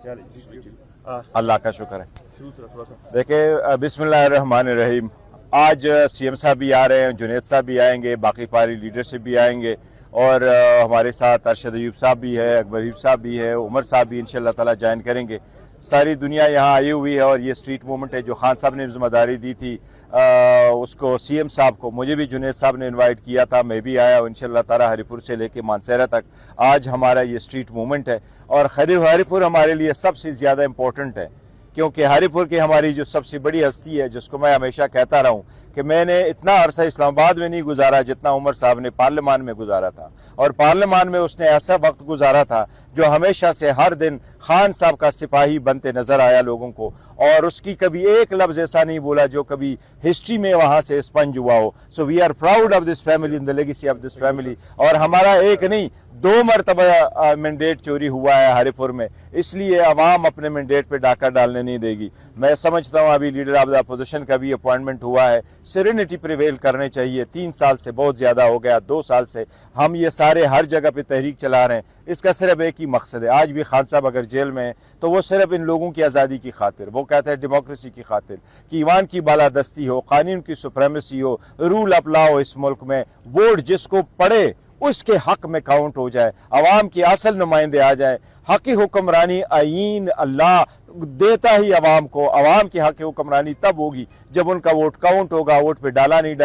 अल्लाह का शुक्र है। देखिए, बिस्मिल्लाहिर्रहमानिर्रहीम। आज सीएम साहब भी आ रहे हैं, जुनैद साहब भी आएंगे, बाकी पार्टी लीडरशिप भी आएंगे और हमारे साथ अरशद अयूब साहब भी है, अकबर अयूब साहब भी है, उमर साहब भी इंशाल्लाह ताला ज्वाइन करेंगे। सारी दुनिया यहाँ आई हुई है और ये स्ट्रीट मूवमेंट है जो खान साहब ने जिम्मेदारी दी थी उसको सीएम साहब को, मुझे भी जुनैद साहब ने इनवाइट किया था, मैं भी आया इंशाल्लाह ताला हरिपुर से लेके मानसेरा तक। आज हमारा ये स्ट्रीट मूवमेंट है और हरिपुर हमारे लिए सबसे ज़्यादा इम्पोर्टेंट है क्योंकि हरिपुर की हमारी जो सबसे बड़ी हस्ती है, जिसको मैं हमेशा कहता रहा हूँ कि मैंने इतना अरसा इस्लामाबाद में नहीं गुजारा जितना उमर साहब ने पार्लियामान में गुजारा था, और पार्लियामान में उसने ऐसा वक्त गुजारा था जो हमेशा से हर दिन खान साहब का सिपाही बनते नजर आया लोगों को, और उसकी कभी एक लफ्ज़ ऐसा नहीं बोला जो कभी हिस्ट्री में वहाँ से स्पंज हुआ हो। So we are proud of this family, in the legacy of this family. और हमारा एक नहीं 2 मरतबा मैंडेट चोरी हुआ है हरिपुर में, इसलिए अवाम अपने मैंडेट पे डाका डालने नहीं देगी। मैं समझता हूँ अभी लीडर ऑफ द अपोजिशन का भी अपॉइंटमेंट हुआ है, सेरेनिटी प्रिवेल करने चाहिए। 3 साल से बहुत ज़्यादा हो गया, 2 साल से हम ये सारे हर जगह पे तहरीक चला रहे हैं। इसका सिर्फ एक ही मकसद है, आज भी खान साहब अगर जेल में है तो वो सिर्फ इन लोगों की आज़ादी की खातिर, वो कहते हैं डेमोक्रेसी की खातिर कि ईवान की बालादस्ती हो, कानून की सुप्रीमेसी हो, रूल ऑफ लॉ हो इस मुल्क में, वोट जिसको पड़े उसके हक में काउंट हो जाए, अवाम के असल नुमाइंदे आ जाए। हक़ हुक्मरानी आईन अल्लाह देता ही अवाम को, अवाम की हक़ हुक्मरानी तब होगी जब उनका वोट काउंट होगा, वोट पे डाका नहीं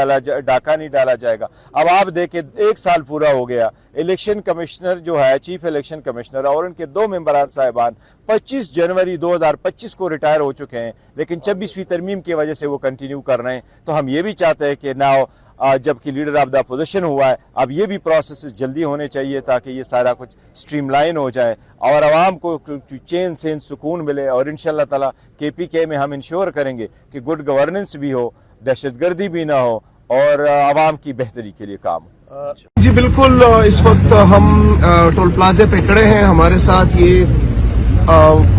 डाला जाएगा। अब आप देखें 1 साल पूरा हो गया, इलेक्शन कमिश्नर जो है, चीफ इलेक्शन कमिश्नर और उनके 2 मेंबरान साहिबान 25 जनवरी 2025 को रिटायर हो चुके हैं, लेकिन 26वीं तरमीम की वजह से वो कंटिन्यू कर रहे हैं। तो हम ये भी चाहते हैं कि ना जबकि लीडर ऑफ द अपोजिशन हुआ है, अब ये भी प्रोसेस जल्दी होने चाहिए ताकि ये सारा कुछ स्ट्रीमलाइन हो जाए और आवाम को चैन से सुकून मिले। और इंशाल्लाह ताला KPK में हम इंश्योर करेंगे कि गुड गवर्नेंस भी हो, दहशतगर्दी भी ना हो और आवाम की बेहतरी के लिए काम हो। जी बिल्कुल, इस वक्त हम टोल प्लाजे पे खड़े हैं। हमारे साथ ये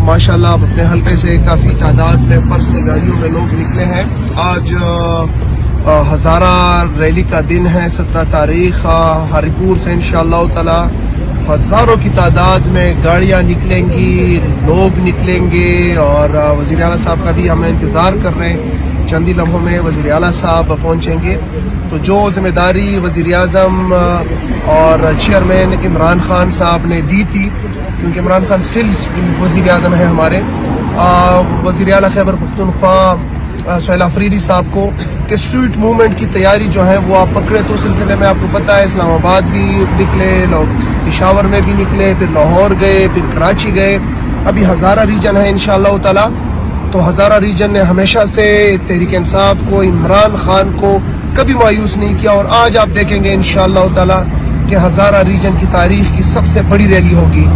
माशाल्लाह अपने हल्के से काफ़ी तादाद में पर्सनल गाड़ियों में लोग निकले हैं। आज हज़ारा रैली का दिन है, 17 तारीख हरिपुर से इंशाअल्लाह ताला हज़ारों की तादाद में गाड़ियां निकलेंगी, लोग निकलेंगे और वज़ीर आला साहब का भी हम इंतज़ार कर रहे हैं। चंद ही लम्हों में वज़ीर आला साहब पहुंचेंगे। तो जो जिम्मेदारी वज़ीर आज़म और चेयरमैन इमरान खान साहब ने दी थी, क्योंकि इमरान खान स्टिल वज़ीर आज़म है हमारे, वज़ीर आला खैबर पख्तूनख्वा सुहेल अफरीदी साहब को कि स्ट्रीट मूवमेंट की तैयारी जो है वो आप पकड़े। तो उस सिलसिले में आपको पता है इस्लामाबाद भी निकले, पेशावर में भी निकले, फिर लाहौर गए, फिर कराची गए, अभी हज़ारा रीजन है इंशाअल्लाह ताला। तो हज़ारा रीजन ने हमेशा से तहरीक इंसाफ को, इमरान खान को कभी मायूस नहीं किया और आज आप देखेंगे इंशाअल्लाह ताला कि हज़ारा रीजन की तारीख की सबसे बड़ी रैली होगी।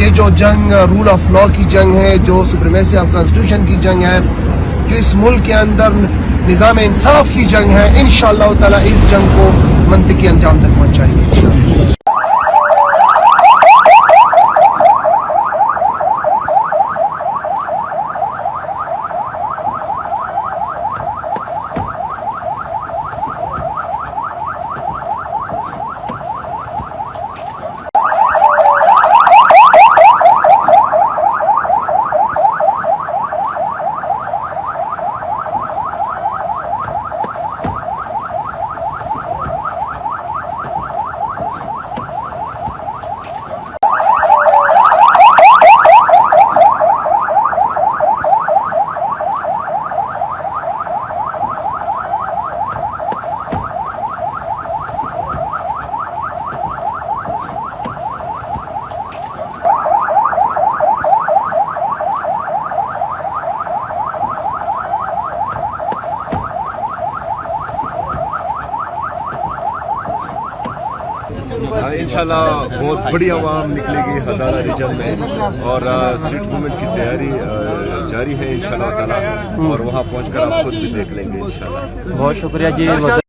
ये जो जंग रूल ऑफ लॉ की जंग है, जो सुप्रीमेसी ऑफ कॉन्स्टिट्यूशन की जंग है, जो इस मुल्क के अंदर निज़ाम इंसाफ की जंग है, इंशाअल्लाह ताला इस जंग को मंतकी अंजाम तक पहुंचाएंगे। इंशाल्लाह बहुत बड़ी आवाम निकलेगी हज़ारा रीजन में और स्ट्रीट मूवमेंट की तैयारी जारी है इंशाल्लाह ताला, और वहाँ पहुँचकर आप खुद भी देख लेंगे इंशाल्लाह। बहुत शुक्रिया जी।